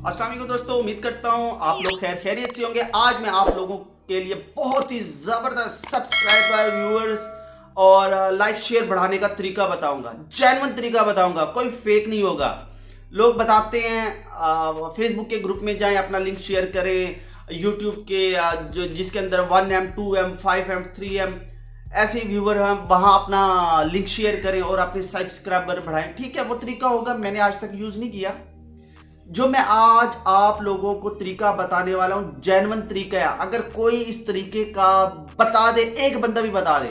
अस्सलाम वालेकुम दोस्तों, उम्मीद करता हूँ आप लोग खैर खैरियत से होंगे। आज मैं आप लोगों के लिए बहुत ही ज़बरदस्त सब्सक्राइबर, व्यूअर्स और लाइक शेयर बढ़ाने का तरीका बताऊंगा। जेन्युइन तरीका बताऊंगा, कोई फेक नहीं होगा। लोग बताते हैं फेसबुक के ग्रुप में जाएं, अपना लिंक शेयर करें, यूट्यूब के जो जिसके अंदर 1M 2M 5M 3M ऐसे व्यूअर हैं, वहाँ अपना लिंक शेयर करें और अपने सब्सक्राइबर बढ़ाएं। ठीक है, वो तरीका होगा, मैंने आज तक यूज़ नहीं किया। जो मैं आज आप लोगों को तरीका बताने वाला हूं जेन्युइन तरीका है। अगर कोई इस तरीके का बता दे, एक बंदा भी बता दे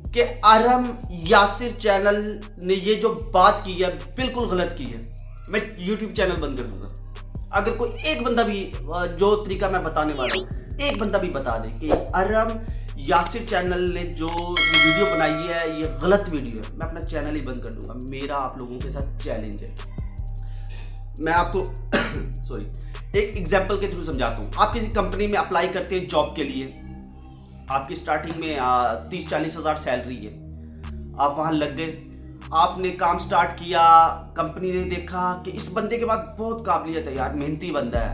कि अरहम यासिर चैनल ने ये जो बात की है बिल्कुल गलत की है, मैं YouTube चैनल बंद कर दूंगा। अगर कोई एक बंदा भी जो तरीका मैं बताने वाला हूं, एक बंदा भी बता दे कि अरहम यासिर चैनल ने जो वीडियो बनाई है ये गलत वीडियो है, मैं अपना चैनल ही बंद कर दूंगा। मेरा आप लोगों के साथ चैलेंज है। मैं आपको सॉरी एक एग्जांपल के थ्रू समझाता हूँ। आप किसी कंपनी में अप्लाई करते हैं जॉब के लिए, आपकी स्टार्टिंग में 30-40 हज़ार सैलरी है। आप वहाँ लग गए, आपने काम स्टार्ट किया, कंपनी ने देखा कि इस बंदे के पास बहुत काबिलियत है यार, मेहनती बंदा है,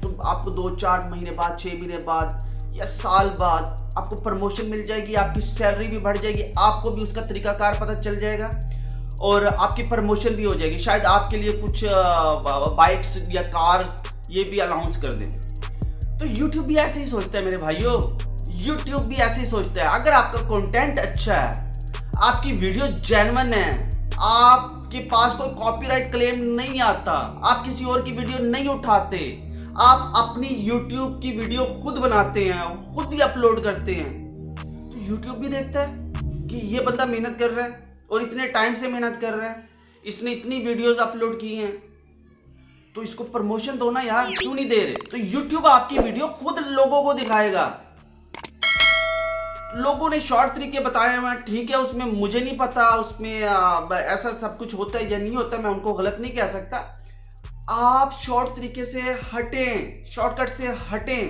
तो आपको 2-4 महीने बाद, 6 महीने बाद या साल बाद आपको प्रमोशन मिल जाएगी, आपकी सैलरी भी बढ़ जाएगी, आपको भी उसका तरीकाकार पता चल जाएगा और आपकी प्रमोशन भी हो जाएगी। शायद आपके लिए कुछ बाइक्स या कार ये भी अनाउंस कर दें। तो YouTube भी ऐसे ही सोचता है मेरे भाइयों, YouTube भी ऐसे ही सोचता है। अगर आपका कंटेंट अच्छा है, आपकी वीडियो जेन्युइन है, आपके पास कोई कॉपीराइट क्लेम नहीं आता, आप किसी और की वीडियो नहीं उठाते, आप अपनी YouTube की वीडियो खुद बनाते हैं, खुद ही अपलोड करते हैं, तो YouTube भी देखता है कि ये बंदा मेहनत कर रहा है और इतने टाइम से मेहनत कर रहा है, इसने इतनी वीडियोस अपलोड की हैं, तो इसको प्रमोशन दो ना यार, क्यों नहीं दे रहे? तो YouTube आपकी वीडियो खुद लोगों को दिखाएगा। लोगों ने शॉर्ट तरीके बताए हुए हैं, ठीक है, उसमें मुझे नहीं पता उसमें ऐसा सब कुछ होता है या नहीं होता, मैं उनको गलत नहीं कह सकता। आप शॉर्ट तरीके से हटें, शॉर्टकट से हटें,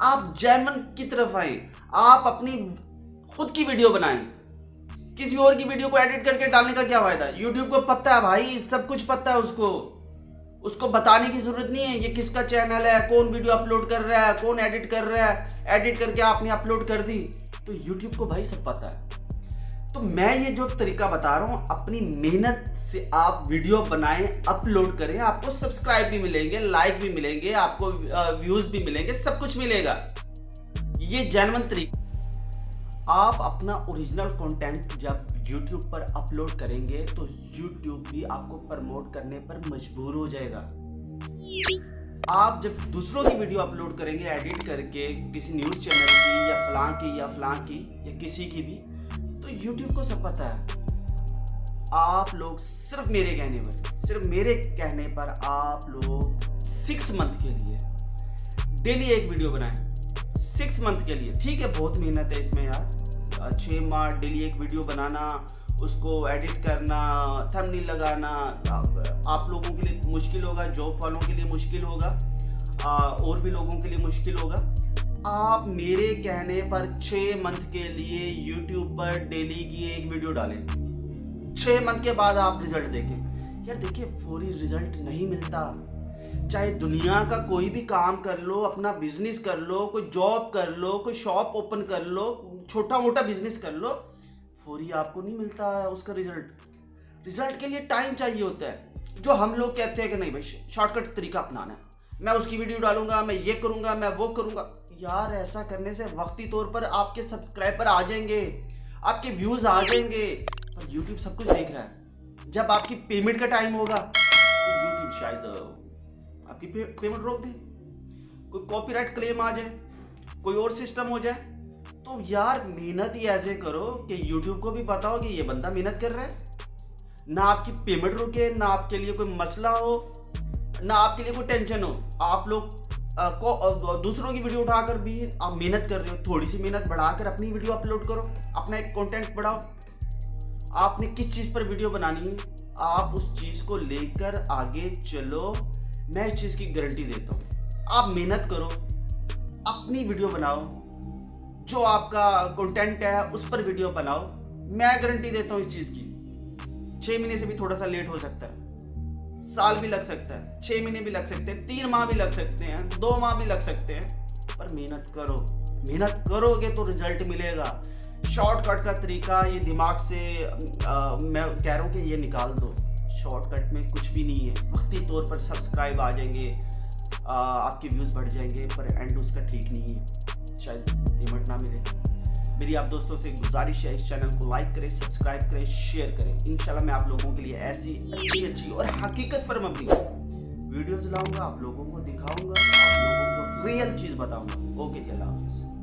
आप जेन्युइन की तरफ आए, आप अपनी खुद की वीडियो बनाएं। किसी और की वीडियो को एडिट करके डालने का क्या फायदा? YouTube को पता है भाई, सब कुछ पता है उसको बताने की जरूरत नहीं है ये किसका चैनल है, कौन वीडियो अपलोड कर रहा है, कौन एडिट कर रहा है, एडिट करके आपने अपलोड कर दी, तो YouTube को भाई सब पता है। तो मैं ये जो तरीका बता रहा हूँ, अपनी मेहनत से आप वीडियो बनाएं, अपलोड करें, आपको सब्सक्राइब भी मिलेंगे, लाइक भी मिलेंगे, आपको व्यूज भी मिलेंगे, सब कुछ मिलेगा। ये जेन्युइन तरीका। आप अपना ओरिजिनल कंटेंट जब YouTube पर अपलोड करेंगे तो YouTube भी आपको प्रमोट करने पर मजबूर हो जाएगा। आप जब दूसरों की वीडियो अपलोड करेंगे एडिट करके, किसी न्यूज़ चैनल की या फलां की या किसी की भी, तो YouTube को सब पता है। आप लोग सिर्फ मेरे कहने पर आप लोग 6 मंथ के लिए डेली एक वीडियो बनाएं। 6 मंथ के लिए, ठीक है, बहुत मेहनत है इसमें यार। 6 माह डेली एक वीडियो बनाना, उसको एडिट करना, थंबनेल लगाना, आप लोगों के लिए मुश्किल होगा, जॉब वालों के लिए मुश्किल होगा, और भी लोगों के लिए मुश्किल होगा। आप मेरे कहने पर 6 मंथ के लिए YouTube पर डेली की एक वीडियो डालें। 6 मंथ के बाद आप रिजल्ट देखें। यार देखिए, फौरी रिजल्ट नहीं मिलता। चाहे दुनिया का कोई भी काम कर लो, अपना बिजनेस कर लो, कोई जॉब कर लो, कोई शॉप ओपन कर लो, छोटा मोटा बिजनेस कर लो, फौरी आपको नहीं मिलता है उसका रिजल्ट के लिए टाइम चाहिए होता है। जो हम लोग कहते हैं कि नहीं भाई शॉर्टकट तरीका अपनाना है, मैं उसकी वीडियो डालूंगा, मैं ये करूंगा, मैं वो करूंगा, यार ऐसा करने से वक्ती तौर पर आपके सब्सक्राइबर आ जाएंगे, आपके व्यूज आ जाएंगे, पर यूट्यूब सब कुछ देख रहा है। जब आपकी पेमेंट का टाइम होगा तो यूट्यूब शायद आपकी पेमेंट रोक दे, कोई कॉपीराइट क्लेम आ जाए, कोई और सिस्टम हो जाए। तो यार मेहनत ही ऐसे करो कि YouTube को भी पता हो कि ये बंदा मेहनत कर रहा है, ना आपकी पेमेंट रुके, ना आपके लिए कोई मसला हो, ना आपके लिए कोई टेंशन हो। आप लोग दूसरों की वीडियो उठाकर भी आप मेहनत कर रहे हो, थोड़ी सी मेहनत बढ़ाकर अपनी वीडियो अपलोड करो, अपना एक कंटेंट बढ़ाओ। आपने किस चीज़ पर वीडियो बनानी है, आप उस चीज़ को लेकर आगे चलो। मैं इस चीज़ की गारंटी देता हूँ, आप मेहनत करो, अपनी वीडियो बनाओ, जो आपका कंटेंट है उस पर वीडियो बनाओ। मैं गारंटी देता हूँ इस चीज़ की, 6 महीने से भी थोड़ा सा लेट हो सकता है, साल भी लग सकता है, 6 महीने भी लग सकते हैं, 3 माह भी लग सकते हैं, 2 माह भी लग सकते हैं, पर मेहनत करो। मेहनत करोगे तो रिजल्ट मिलेगा। शॉर्टकट का तरीका ये दिमाग से मैं कह रहा हूँ कि ये निकाल दो। शॉर्टकट में कुछ भी नहीं है। वक्ती तौर पर सब्सक्राइब आ जाएंगे, आपके व्यूज़ बढ़ जाएंगे, पर एंड उसका ठीक नहीं है, शायद पेमेंट ना मिले। मेरी आप दोस्तों से गुजारिश है, इस चैनल को लाइक करें, सब्सक्राइब करें, शेयर करें। इंशाल्लाह मैं आप लोगों के लिए ऐसी अच्छी और हकीकत पर मबनी वीडियोस लाऊंगा, आप लोगों को दिखाऊंगा, आप लोगों को रियल चीज़ बताऊंगा। ओके जी, अल्लाह हाफिज़।